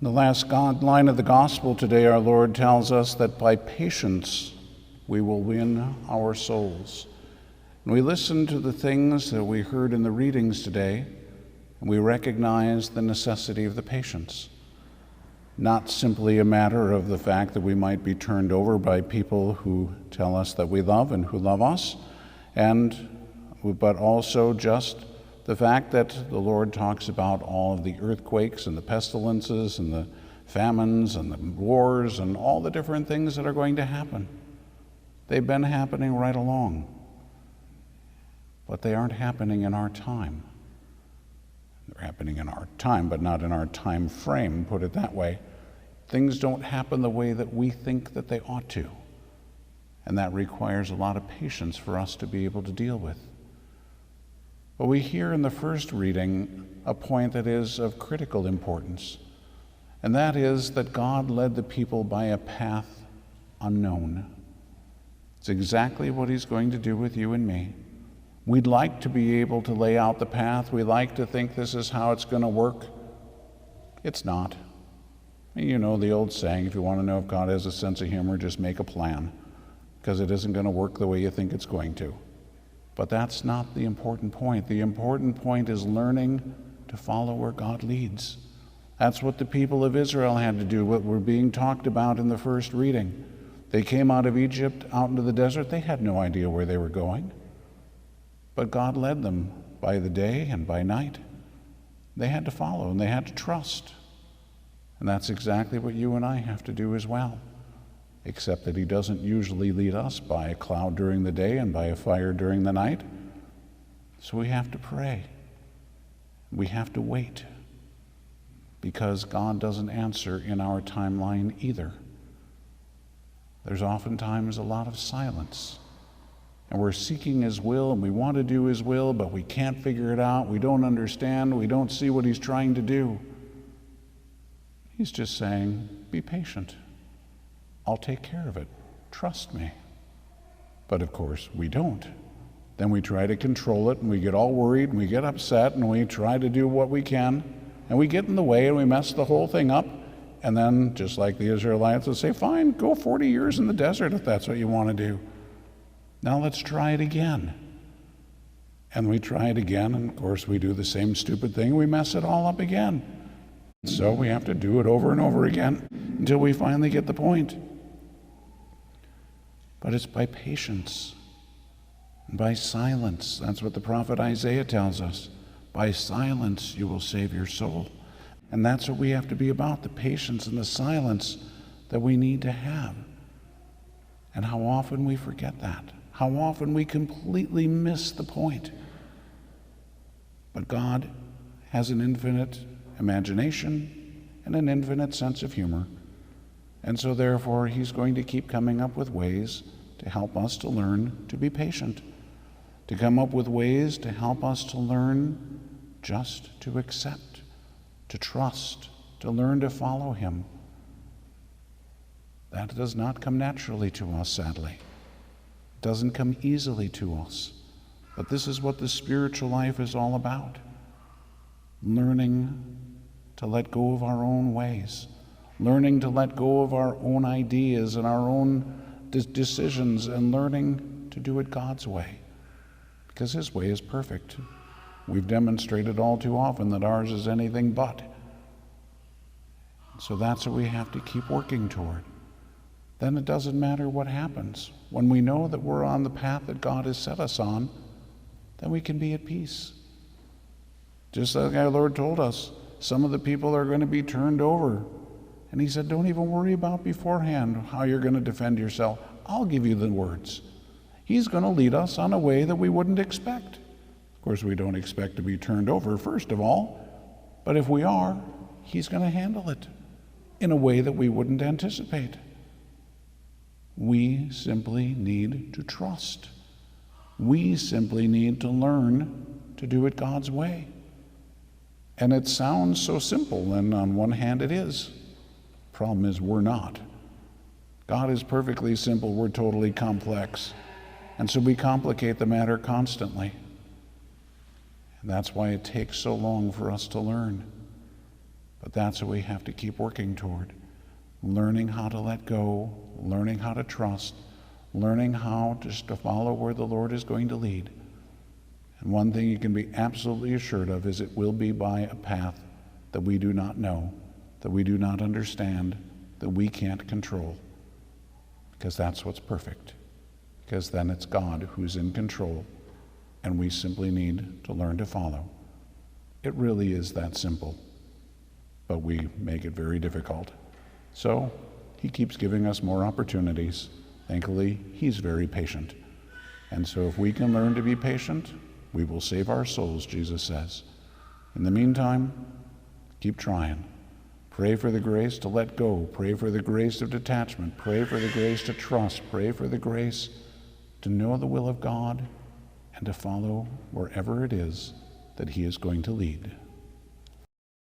In the last line of the gospel today, our Lord tells us that by patience we will win our souls. And we listen to the things that we heard in the readings today, and we recognize the necessity of the patience. Not simply a matter of the fact that we might be turned over by people who tell us that we love and who love us, but also just the fact that the Lord talks about all of the earthquakes and the pestilences and the famines and the wars and all the different things that are going to happen. They've been happening right along, but they aren't happening in our time. They're happening in our time, but not in our time frame, put it that way. Things don't happen the way that we think that they ought to, and that requires a lot of patience for us to be able to deal with. But we hear in the first reading a point that is of critical importance, and that is that God led the people by a path unknown. It's exactly what He's going to do with you and me. We'd like to be able to lay out the path. We like to think this is how it's going to work. It's not. You know the old saying, if you want to know if God has a sense of humor, just make a plan, because it isn't going to work the way you think it's going to. But that's not the important point. The important point is learning to follow where God leads. That's what the people of Israel had to do, what we're being talked about in the first reading. They came out of Egypt, out into the desert. They had no idea where they were going. But God led them by the day and by night. They had to follow and they had to trust. And that's exactly what you and I have to do as well. Except that He doesn't usually lead us by a cloud during the day and by a fire during the night. So we have to pray. We have to wait, because God doesn't answer in our timeline either. There's oftentimes a lot of silence, and we're seeking His will, and we want to do His will, but we can't figure it out. We don't understand. We don't see what He's trying to do. He's just saying, be patient. I'll take care of it. Trust me. But of course, we don't. Then we try to control it, and we get all worried, and we get upset, and we try to do what we can, and we get in the way, and we mess the whole thing up. And then, just like the Israelites, will say, fine, go 40 years in the desert if that's what you want to do. Now let's try it again. And we try it again, and of course we do the same stupid thing. We mess it all up again. So we have to do it over and over again until we finally get the point. But it's by patience and by silence. That's what the prophet Isaiah tells us. By silence you will save your soul. And that's what we have to be about, the patience and the silence that we need to have. And how often we forget that. How often we completely miss the point. But God has an infinite imagination and an infinite sense of humor. And so therefore, He's going to keep coming up with ways to help us to learn to be patient, to come up with ways to help us to learn just to accept, to trust, to learn to follow Him. That does not come naturally to us, sadly. It doesn't come easily to us. But this is what the spiritual life is all about. Learning to let go of our own ways, learning to let go of our own ideas and our own decisions, and learning to do it God's way, because His way is perfect. We've demonstrated all too often that ours is anything but. So that's what we have to keep working toward. Then it doesn't matter what happens. When we know that we're on the path that God has set us on, then we can be at peace. Just like our Lord told us, some of the people are going to be turned over. And He said, don't even worry about beforehand how you're going to defend yourself. I'll give you the words. He's going to lead us on a way that we wouldn't expect. Of course, we don't expect to be turned over, first of all. But if we are, He's going to handle it in a way that we wouldn't anticipate. We simply need to trust. We simply need to learn to do it God's way. And it sounds so simple, and on one hand it is. Problem is, we're not. God is perfectly simple, we're totally complex. And so we complicate the matter constantly. And that's why it takes so long for us to learn. But that's what we have to keep working toward. Learning how to let go, learning how to trust, learning how just to follow where the Lord is going to lead. And one thing you can be absolutely assured of is it will be by a path that we do not know, that we do not understand, that we can't control. Because that's what's perfect. Because then it's God who's in control, and we simply need to learn to follow. It really is that simple, but we make it very difficult. So he keeps giving us more opportunities. Thankfully, he's very patient. And so if we can learn to be patient, we will save our souls, Jesus says. In the meantime, keep trying. Pray for the grace to let go. Pray for the grace of detachment. Pray for the grace to trust. Pray for the grace to know the will of God and to follow wherever it is that he is going to lead.